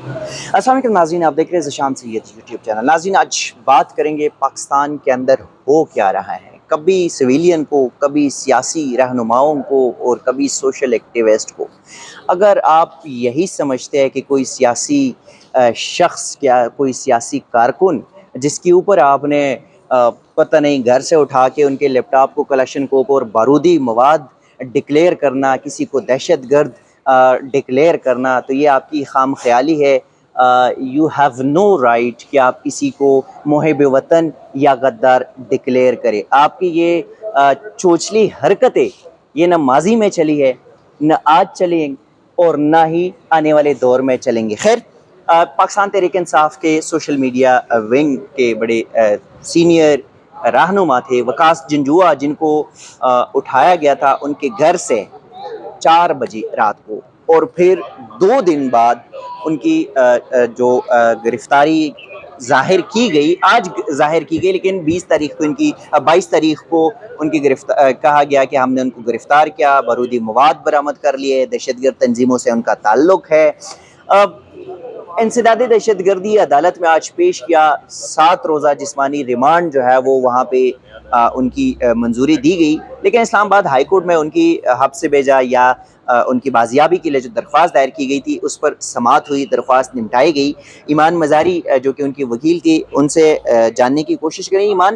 السلام علیکم ناظرین، آپ دیکھ رہے ہیں ذیشان سید یوٹیوب چینل۔ ناظرین، آج بات کریں گے پاکستان کے اندر ہو کیا رہا ہے، کبھی سویلین کو، کبھی سیاسی رہنماؤں کو اور کبھی سوشل ایکٹیوسٹ کو۔ اگر آپ یہی سمجھتے ہیں کہ کوئی سیاسی شخص یا کوئی سیاسی کارکن جس کے اوپر آپ نے پتہ نہیں گھر سے اٹھا کے ان کے لیپ ٹاپ کو کلشن کوپ اور بارودی مواد ڈکلیئر کرنا، کسی کو دہشت گرد ڈکلیئر کرنا، تو یہ آپ کی خام خیالی ہے۔ یو ہیو نو رائٹ کہ آپ کسی کو محب وطن یا غدار ڈکلیئر کرے۔ آپ کی یہ چوچلی حرکتیں یہ نہ ماضی میں چلی ہے، نہ آج چلیں اور نہ ہی آنے والے دور میں چلیں گے۔ خیر، پاکستان تحریک انصاف کے سوشل میڈیا ونگ کے بڑے سینئر رہنما تھے وقاص جنجوعہ، جن کو اٹھایا گیا تھا ان کے گھر سے 4 بجے رات کو، اور پھر 2 دن بعد ان کی جو گرفتاری ظاہر کی گئی، آج ظاہر کی گئی، لیکن 22 تاریخ کو ان کی کہا گیا کہ ہم نے ان کو گرفتار کیا، بارودی مواد برآمد کر لیے، دہشت گرد تنظیموں سے ان کا تعلق ہے۔ انسداد دہشت گردی عدالت میں آج پیش کیا، 7 روزہ جسمانی ریمانڈ جو ہے وہ وہاں پہ ان کی منظوری دی گئی، لیکن اسلام آباد ہائی کورٹ میں ان کی حبس سے بھیجا یا ان کی بازیابی کے لیے جو درخواست دائر کی گئی تھی اس پر سماعت ہوئی، درخواست نمٹائی گئی۔ ایمان مزاری جو کہ ان کی وکیل تھی، ان سے جاننے کی کوشش کریں، ایمان،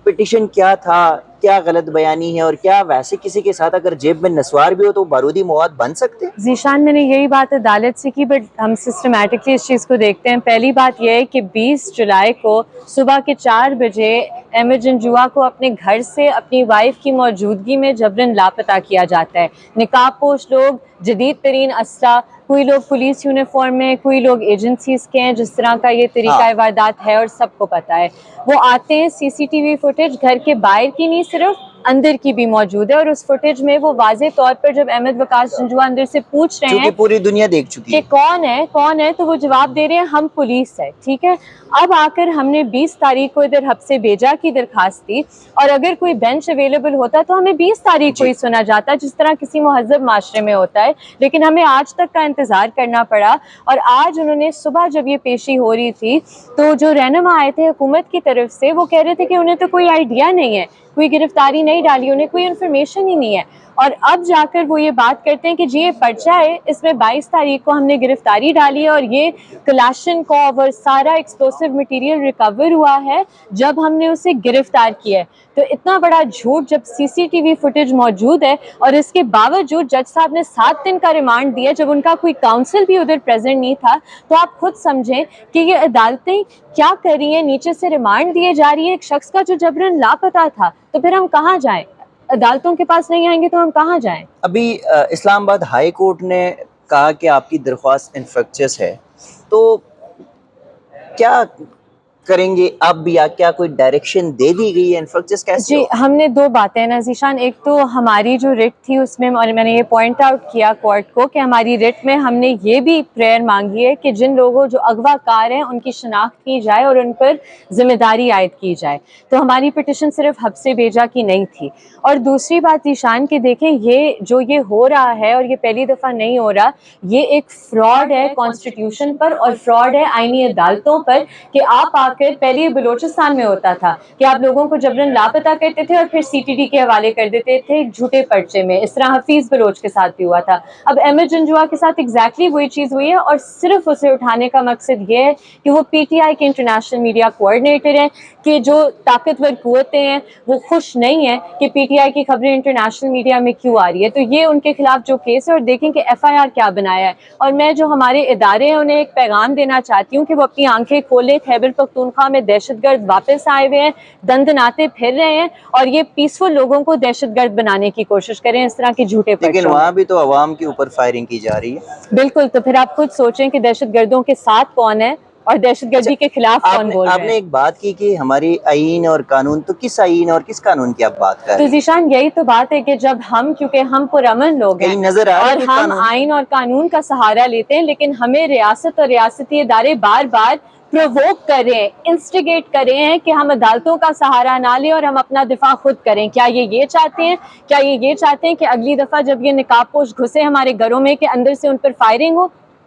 پٹیشن کیا تھا، کیا غلط بیانی ہے، اور کیا ویسے کسی کے ساتھ اگر جیب میں نسوار بھی ہو تو بارودی مواد بن سکتے ہیں؟ ذیشان، میں نے یہی بات عدالت سے کی، بٹ ہم سسٹمیٹکلی اس چیز کو دیکھتے ہیں۔ پہلی بات یہ ہے کہ 20 جولائی کو صبح کے 4 بجے احمد جنجوعہ کو اپنے گھر سے اپنی وائف کی موجودگی میں جبراً لاپتہ کیا جاتا ہے۔ نقاب پوش لوگ، جدید ترین اسلحہ، کوئی لوگ پولیس یونیفارم میں، کوئی لوگ ایجنسیز کے ہیں، جس طرح کا یہ طریقہ واردات ہے اور سب کو پتہ ہے۔ وہ آتے ہیں، سی سی ٹی وی فوٹیج گھر کے باہر کی نہیں صرف اندر کی بھی موجود ہے، اور اس فوٹیج میں وہ واضح طور پر جب احمد وقاص جنجوعہ اندر سے پوچھ رہے ہیں پوری دنیا دیکھ چکی کہ کون ہے تو وہ جواب دے رہے ہیں ہم پولیس ہے، ٹھیک ہے۔ اب آ کر ہم نے 20 تاریخ کو ادھر حبس بھیجا کی درخواست دی، اور اگر کوئی بینچ اویلیبل ہوتا تو ہمیں 20 تاریخ کو ہی سنا جاتا، جس طرح کسی مہذب معاشرے میں ہوتا ہے، لیکن ہمیں آج تک کا انتظار کرنا پڑا۔ اور آج انہوں نے صبح جب یہ پیشی ہو رہی تھی تو جو رہنما آئے تھے حکومت کی طرف سے، وہ کہہ رہے تھے کہ انہیں تو کوئی آئیڈیا نہیں ہے، کوئی گرفتاری نہیں ڈالی، انہیں کوئی انفارمیشن ہی نہیں ہے۔ اور اب جا کر وہ یہ بات کرتے ہیں کہ جی یہ پرچہ ہے، اس میں 22 تاریخ کو ہم نے گرفتاری ڈالی ہے، اور یہ کلاشن کوف اور سارا ایکسپلوسیو مٹیریل ریکور ہوا ہے جب ہم نے اسے گرفتار کیا ہے۔ تو اتنا بڑا جھوٹ جب سی سی ٹی وی فوٹیج موجود ہے، اور اس کے باوجود جج صاحب نے 7 دن کا ریمانڈ دیا جب ان کا کوئی کاؤنسل بھی ادھر پریزنٹ نہیں تھا، تو آپ خود سمجھیں کہ یہ عدالتیں کیا کر رہی ہیں۔ نیچے سے ریمانڈ دیے جا رہی ہیں ایک شخص کا جو جبراً لاپتہ تھا، تو پھر ہم کہاں جائیں؟ عدالتوں کے پاس نہیں آئیں گے تو ہم کہاں جائیں؟ ابھی اسلام آباد ہائی کورٹ نے کہا کہ آپ کی درخواست انفیکچس ہے، تو کیا کریں گے اب، یا کیا کوئی ڈائریکشن دے دی گئی ہے؟ انفیکچس کیسے جی، ہم نے 2 باتیں نا ذیشان، ایک تو ہماری جو رٹ تھی اس میں، اور میں نے یہ پوائنٹ آؤٹ کیا کورٹ کو کہ ہماری رٹ میں ہم نے یہ بھی پریئر مانگی ہے کہ جن لوگوں جو اغوا کار ہیں ان کی شناخت کی جائے اور ان پر ذمہ داری عائد کی جائے۔ تو ہماری پٹیشن صرف حبس بھیجا کی نہیں تھی۔ اور دوسری بات ذیشان کہ دیکھیں، یہ ہو رہا ہے، اور یہ پہلی دفعہ نہیں ہو رہا، یہ ایک فراڈ ہے کانسٹیٹیوشن پر اور فراڈ ہے آئینی عدالتوں پر، کہ آپ آ کر پہلے بلوچستان میں ہوتا تھا کہ آپ لوگوں کو جبراً لاپتہ کرتے تھے اور پھر سی ٹی ڈی کے حوالے کر دیتے تھے ایک جھوٹے پرچے میں، اس طرح حفیظ بلوچ کے ساتھ بھی ہوا تھا۔ اب احمد جنجوعہ کے ساتھ ایگزیکٹلی وہی چیز ہوئی ہے، اور صرف اسے اٹھانے کا مقصد یہ ہے کہ وہ پی ٹی آئی کے انٹرنیشنل میڈیا کوآرڈینیٹر ہیں، کہ جو طاقتور قوتیں ہیں وہ خوش نہیں ہیں کہ پی ٹی آئی کی خبریں انٹرنیشنل میڈیا میں کیوں آ رہی ہے، تو یہ ان کے خلاف جو کیس ہے، اور دیکھیں کہ ایف آئی آر کیا بنایا ہے۔ اور میں جو ہمارے ادارے ہیں انہیں ایک پیغام دینا چاہتی ہوں کہ وہ اپنی آنکھیں کھولیں، خیبر پختونخوا میں دہشت گرد واپس آئے ہوئے ہیں، دندناتے پھر رہے ہیں، اور یہ پیسفل لوگوں کو دہشت گرد بنانے کی کوشش کریں اس طرح کے جھوٹے پرچوں میں۔ لیکن وہاں بھی تو عوام کے اوپر فائرنگ کی جا رہی ہے۔ بالکل، تو پھر آپ خود سوچیں کہ دہشت گردوں کے ساتھ کون ہے اور دہشت گردی کے خلاف کون بول آپ رہے نے ہیں۔ ایک بات کی کہ ہماری آئین اور قانون، تو کس آئین اور کس قانون کی آپ بات کر تو رہے ہیں؟ ذیشان یہی تو بات ہے کہ جب کیونکہ ہم پرامن لوگ ہیں کہیں نظر آ رہا ہے اور کوئی ہم قانون؟ آئین اور قانون کا سہارا لیتے ہیں، لیکن ہمیں ریاست اور ریاستی ادارے بار بار پروووک کر رہے ہیں، انسٹیگیٹ کر رہے ہیں کہ ہم عدالتوں کا سہارا نہ لیں اور ہم اپنا دفاع خود کریں۔ کیا یہ چاہتے ہیں؟ کیا یہ چاہتے ہیں کہ اگلی دفعہ جب یہ نقاب پوش گھسے ہمارے گھروں میں کہ اندر سے ان پر فائرنگ ہو؟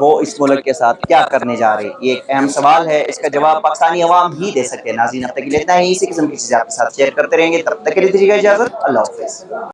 وہ اس ملک کے ساتھ کیا کرنے جا رہے ہیں. یہ ایک اہم سوال ہے, اس کا جواب پاکستانی عوام ہی دے سکتے ہیں. ناظرین اب تک کے لیے اتنا ہی, اسی قسم کی چیزیں آپ کے ساتھ شیئر کرتے رہیں گے. تب تک کے لیے دیجیے گا اجازت, اللہ حافظ.